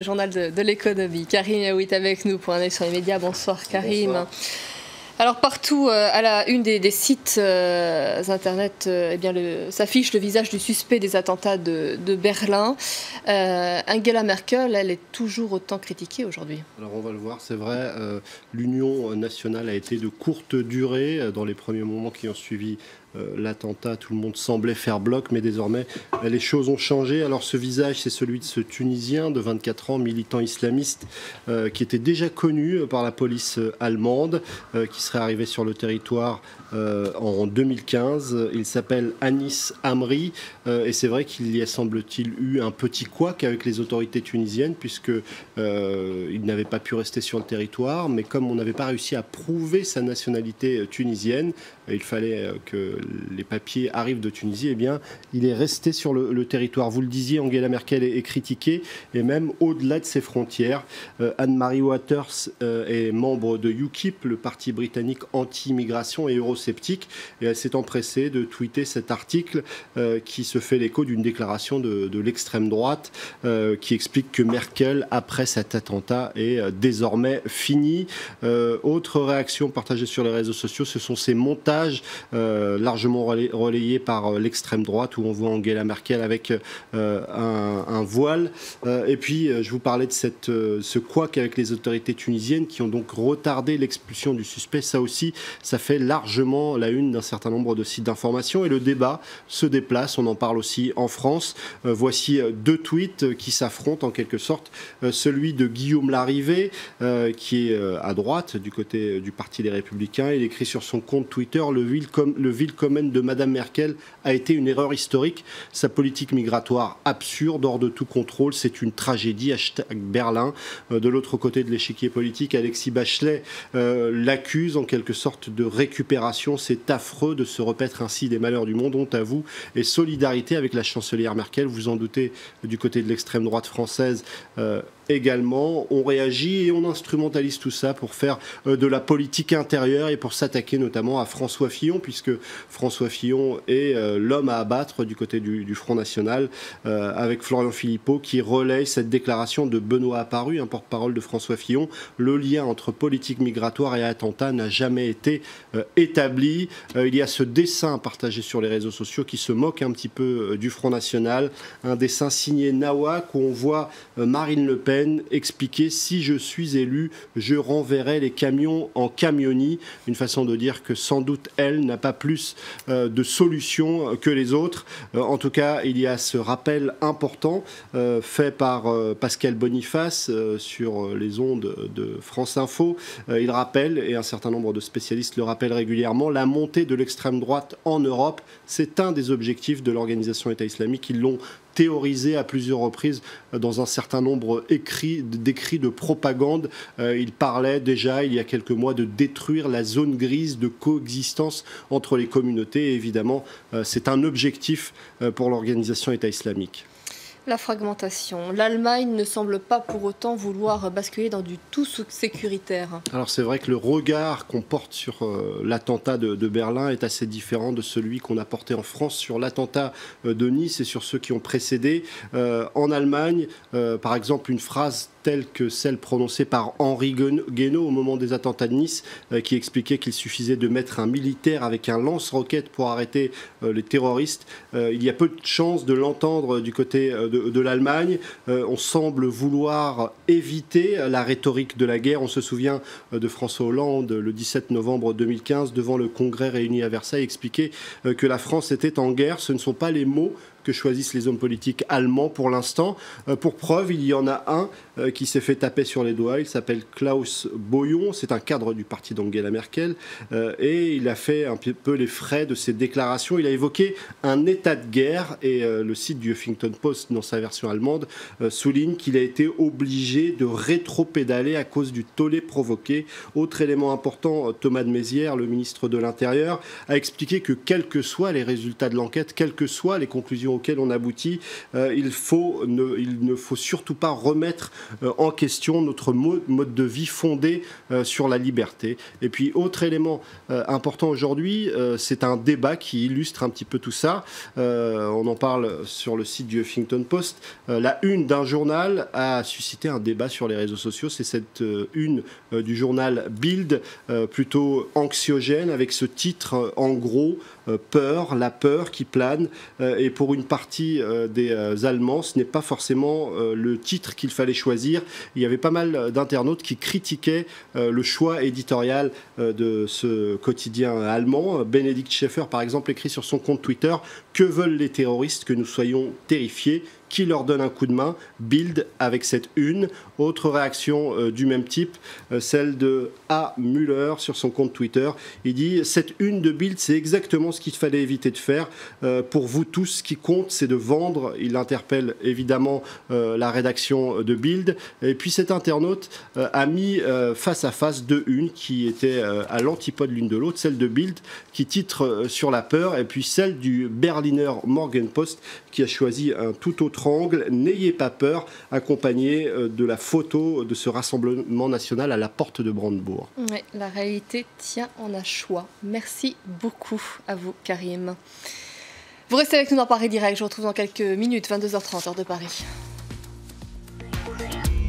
Journal de l'économie. Karim Yaoui avec nous pour un œil sur les médias. Bonsoir Karim. Bonsoir. Alors partout à la une des sites internet, s'affiche le visage du suspect des attentats de Berlin. Angela Merkel, elle est toujours autant critiquée aujourd'hui. Alors on va le voir, c'est vrai, l'union nationale a été de courte durée. Dans les premiers moments qui ont suivi l'attentat, tout le monde semblait faire bloc, mais désormais les choses ont changé. Alors ce visage, c'est celui de ce Tunisien de 24 ans, militant islamiste, qui était déjà connu par la police allemande, qui serait arrivé sur le territoire en 2015. Il s'appelle Anis Amri, et c'est vrai qu'il y a, semble-t-il, eu un petit couac avec les autorités tunisiennes, puisque il n'avait pas pu rester sur le territoire, mais comme on n'avait pas réussi à prouver sa nationalité tunisienne, il fallait que les papiers arrivent de Tunisie, eh bien, il est resté sur le territoire. Vous le disiez, Angela Merkel est critiquée, et même au-delà de ses frontières. Anne-Marie Waters est membre de UKIP, le parti britannique anti-immigration et eurosceptique, et elle s'est empressée de tweeter cet article qui se fait l'écho d'une déclaration de l'extrême droite qui explique que Merkel, après cet attentat, est désormais finie. Autre réaction partagée sur les réseaux sociaux, ce sont ces montages largement relayés par l'extrême droite, où on voit Angela Merkel avec un voile. Et puis, je vous parlais de ce couac avec les autorités tunisiennes qui ont donc retardé l'expulsion du suspect. Ça aussi, ça fait largement la une d'un certain nombre de sites d'information. Et le débat se déplace, on en parle aussi en France. Voici deux tweets qui s'affrontent en quelque sorte. Celui de Guillaume Larrivé, qui est à droite, du côté du Parti des Républicains. Il écrit sur son compte Twitter: le willkommen de Madame Merkel a été une erreur historique. Sa politique migratoire absurde, hors de tout contrôle, c'est une tragédie. #Berlin. De l'autre côté de l'échiquier politique, Alexis Bachelet l'accuse en quelque sorte de récupération. C'est affreux de se repaître ainsi des malheurs du monde. Honte à vous. Et solidarité avec la chancelière Merkel. Vous en doutez, du côté de l'extrême droite française, également, on réagit et on instrumentalise tout ça pour faire de la politique intérieure et pour s'attaquer notamment à François Fillon, puisque François Fillon est l'homme à abattre du côté du Front National, avec Florian Philippot qui relaye cette déclaration de Benoît Apparu, un porte-parole de François Fillon. Le lien entre politique migratoire et attentat n'a jamais été établi. Il y a ce dessin partagé sur les réseaux sociaux qui se moque un petit peu du Front National, un dessin signé Nawak où on voit Marine Le Pen expliquer: si je suis élu, je renverrai les camions en camionnie. Une façon de dire que sans doute elle n'a pas plus de solutions que les autres. En tout cas, il y a ce rappel important fait par Pascal Boniface sur les ondes de France Info. Il rappelle, et un certain nombre de spécialistes le rappellent régulièrement, la montée de l'extrême droite en Europe. C'est un des objectifs de l'organisation État islamique. Ils l'ont théorisé à plusieurs reprises dans un certain nombre d'écrits de propagande. Il parlait déjà, il y a quelques mois, de détruire la zone grise de coexistence entre les communautés. Et évidemment, c'est un objectif pour l'organisation État islamique. La fragmentation. L'Allemagne ne semble pas pour autant vouloir basculer dans du tout sécuritaire. Alors c'est vrai que le regard qu'on porte sur l'attentat de Berlin est assez différent de celui qu'on a porté en France sur l'attentat de Nice et sur ceux qui ont précédé. En Allemagne, par exemple, une phrase telle que celle prononcée par Henri Guénaud au moment des attentats de Nice, qui expliquait qu'il suffisait de mettre un militaire avec un lance-roquette pour arrêter les terroristes. Il y a peu de chances de l'entendre du côté de l'Allemagne. On semble vouloir éviter la rhétorique de la guerre. On se souvient de François Hollande, le 17 novembre 2015, devant le Congrès réuni à Versailles, expliquer que la France était en guerre. Ce ne sont pas les mots que choisissent les hommes politiques allemands pour l'instant. Pour preuve, il y en a un qui s'est fait taper sur les doigts. Il s'appelle Klaus Boyon. C'est un cadre du parti d'Angela Merkel. Et il a fait un peu les frais de ses déclarations. Il a évoqué un état de guerre. Et le site du Huffington Post, dans sa version allemande, souligne qu'il a été obligé de rétro-pédaler à cause du tollé provoqué. Autre élément important, Thomas de Maizière, le ministre de l'Intérieur, a expliqué que quels que soient les résultats de l'enquête, quelles que soient les conclusions auquel on aboutit, il ne faut surtout pas remettre en question notre mode de vie fondé sur la liberté. Et puis, autre élément important aujourd'hui, c'est un débat qui illustre un petit peu tout ça. On en parle sur le site du Huffington Post. La une d'un journal a suscité un débat sur les réseaux sociaux. C'est cette une du journal Bild, plutôt anxiogène, avec ce titre en gros, peur, la peur qui plane. Et pour une partie des Allemands, ce n'est pas forcément le titre qu'il fallait choisir. Il y avait pas mal d'internautes qui critiquaient le choix éditorial de ce quotidien allemand. Benedikt Schäfer, par exemple, écrit sur son compte Twitter « Que veulent les terroristes? Que nous soyons terrifiés ?» Qui leur donne un coup de main? Bild avec cette une. Autre réaction du même type, celle de A. Müller sur son compte Twitter. Il dit « Cette une de Bild, c'est exactement ce qu'il fallait éviter de faire. Pour vous tous, ce qui compte, c'est de vendre. » Il interpelle évidemment la rédaction de Bild. Et puis cet internaute a mis face à face deux unes qui étaient à l'antipode l'une de l'autre. Celle de Bild qui titre sur la peur, et puis celle du Berliner Morgenpost qui a choisi un tout autre angle, n'ayez pas peur, accompagné de la photo de ce rassemblement national à la porte de Brandebourg. Oui, la réalité tient en un choix. Merci beaucoup à vous, Karim. Vous restez avec nous dans Paris Direct. Je vous retrouve dans quelques minutes, 22h30, heure de Paris.